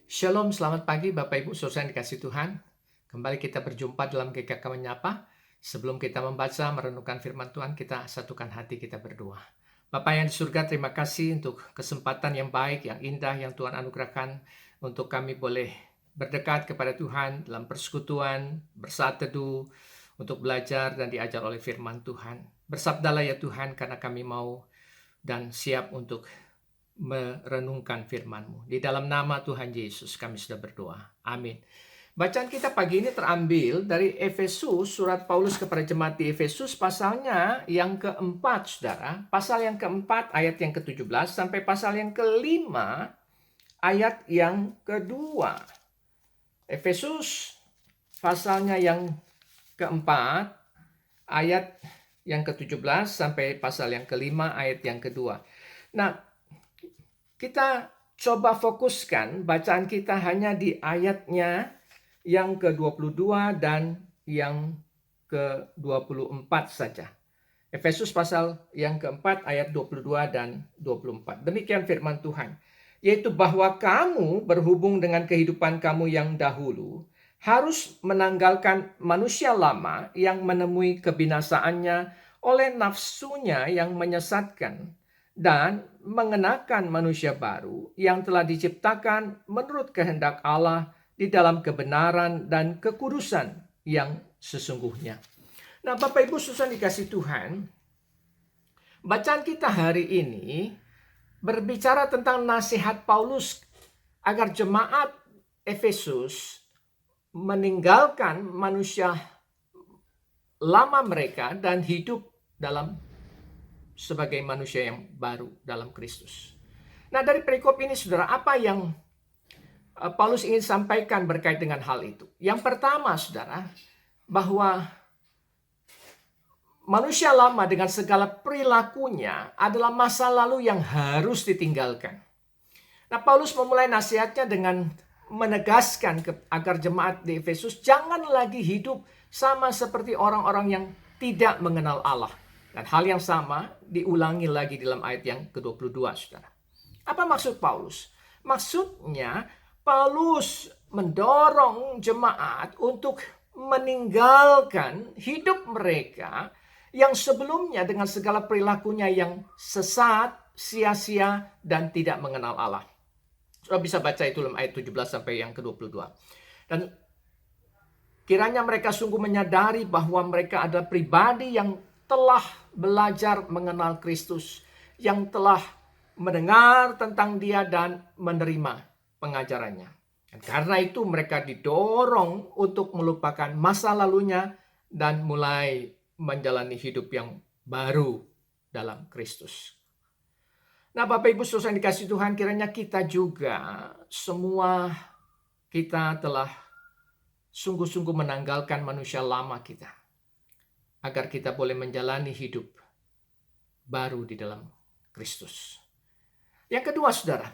Shalom, selamat pagi Bapak Ibu Saudara yang dikasih Tuhan. Kembali kita berjumpa dalam GKK Menyapa. Sebelum kita membaca, merenungkan firman Tuhan, kita satukan hati, kita berdoa. Bapak yang di surga, terima kasih untuk kesempatan yang baik, yang indah, yang Tuhan anugerahkan untuk kami boleh berdekat kepada Tuhan dalam persekutuan, bersaat teduh, untuk belajar dan diajar oleh firman Tuhan. Bersabdalah ya Tuhan, karena kami mau dan siap untuk merenungkan firman-Mu. Di dalam nama Tuhan Yesus kami sudah berdoa. Amin. Bacaan kita pagi ini terambil dari Efesus, surat Paulus kepada jemaat di Efesus, pasalnya yang keempat, saudara. Pasal yang keempat, ayat yang ke-17, sampai pasal yang kelima, ayat yang kedua. Efesus, pasalnya yang keempat, ayat yang ke-17, sampai pasal yang kelima, ayat yang kedua. Nah, kita coba fokuskan bacaan kita hanya di ayatnya yang ke-22 dan yang ke-24 saja. Efesus pasal yang keempat ayat 22 dan 24. Demikian firman Tuhan. Yaitu bahwa kamu berhubung dengan kehidupan kamu yang dahulu harus menanggalkan manusia lama yang menemui kebinasaannya oleh nafsunya yang menyesatkan, dan mengenakan manusia baru yang telah diciptakan menurut kehendak Allah di dalam kebenaran dan kekudusan yang sesungguhnya. Nah, Bapak Ibu Saudara dikasih Tuhan, bacaan kita hari ini berbicara tentang nasihat Paulus agar jemaat Efesus meninggalkan manusia lama mereka dan hidup dalam sebagai manusia yang baru dalam Kristus. Nah, dari perikop ini, saudara, apa yang Paulus ingin sampaikan berkait dengan hal itu? Yang pertama, saudara, bahwa manusia lama dengan segala perilakunya adalah masa lalu yang harus ditinggalkan. Nah, Paulus memulai nasihatnya dengan menegaskan agar jemaat di Efesus jangan lagi hidup sama seperti orang-orang yang tidak mengenal Allah. Dan hal yang sama diulangi lagi dalam ayat yang ke-22, saudara. Apa maksud Paulus? Maksudnya, Paulus mendorong jemaat untuk meninggalkan hidup mereka yang sebelumnya dengan segala perilakunya yang sesat, sia-sia, dan tidak mengenal Allah. Sudah bisa baca itu dalam ayat 17 sampai yang ke-22. Dan kiranya mereka sungguh menyadari bahwa mereka adalah pribadi yang telah belajar mengenal Kristus, yang telah mendengar tentang Dia dan menerima pengajarannya. Dan karena itu mereka didorong untuk melupakan masa lalunya dan mulai menjalani hidup yang baru dalam Kristus. Nah, Bapak Ibu Saudara yang dikasih Tuhan, kiranya kita juga semua kita telah sungguh-sungguh menanggalkan manusia lama kita, agar kita boleh menjalani hidup baru di dalam Kristus. Yang kedua, saudara,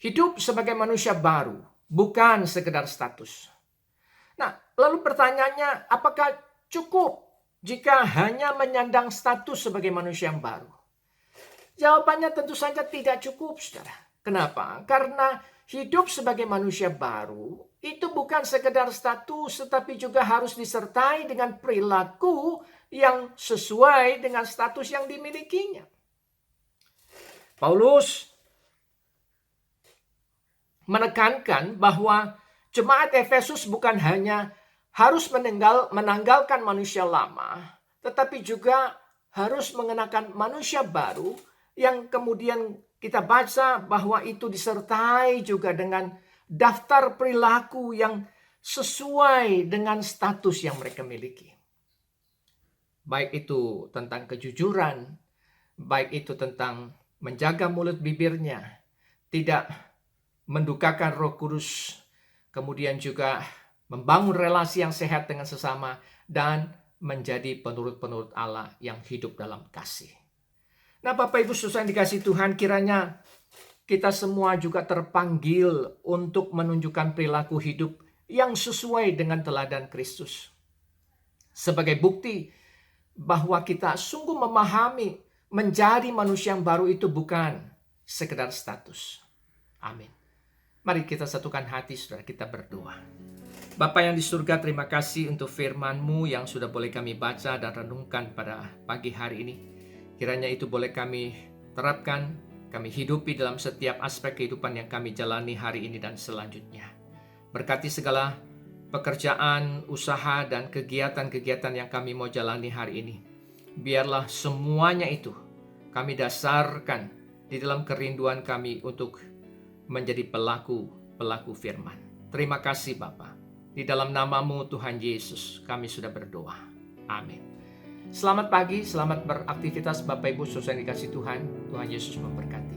hidup sebagai manusia baru bukan sekedar status. Nah, lalu pertanyaannya, apakah cukup jika hanya menyandang status sebagai manusia yang baru? Jawabannya tentu saja tidak cukup, saudara. Kenapa? Karena hidup sebagai manusia baru itu bukan sekedar status, tetapi juga harus disertai dengan perilaku yang sesuai dengan status yang dimilikinya. Paulus menekankan bahwa jemaat Efesus bukan hanya harus menanggalkan manusia lama, tetapi juga harus mengenakan manusia baru yang kemudian kita baca bahwa itu disertai juga dengan daftar perilaku yang sesuai dengan status yang mereka miliki. Baik itu tentang kejujuran, baik itu tentang menjaga mulut bibirnya, tidak mendukakan Roh Kudus, kemudian juga membangun relasi yang sehat dengan sesama, dan menjadi penurut-penurut Allah yang hidup dalam kasih. Nah, Bapak Ibu Saudara yang dikasih Tuhan, kiranya kita semua juga terpanggil untuk menunjukkan perilaku hidup yang sesuai dengan teladan Kristus. Sebagai bukti bahwa kita sungguh memahami menjadi manusia yang baru itu bukan sekedar status. Amin. Mari kita satukan hati, saudara, kita berdoa. Bapa yang di surga, terima kasih untuk firman-Mu yang sudah boleh kami baca dan renungkan pada pagi hari ini. Kiranya itu boleh kami terapkan, kami hidupi dalam setiap aspek kehidupan yang kami jalani hari ini dan selanjutnya. Berkati segala pekerjaan, usaha, dan kegiatan-kegiatan yang kami mau jalani hari ini. Biarlah semuanya itu kami dasarkan di dalam kerinduan kami untuk menjadi pelaku firman. Terima kasih Bapa. Di dalam nama-Mu Tuhan Yesus kami sudah berdoa. Amin. Selamat pagi, selamat beraktivitas Bapak Ibu saudara yang dikasihi Tuhan. Tuhan Yesus memberkati.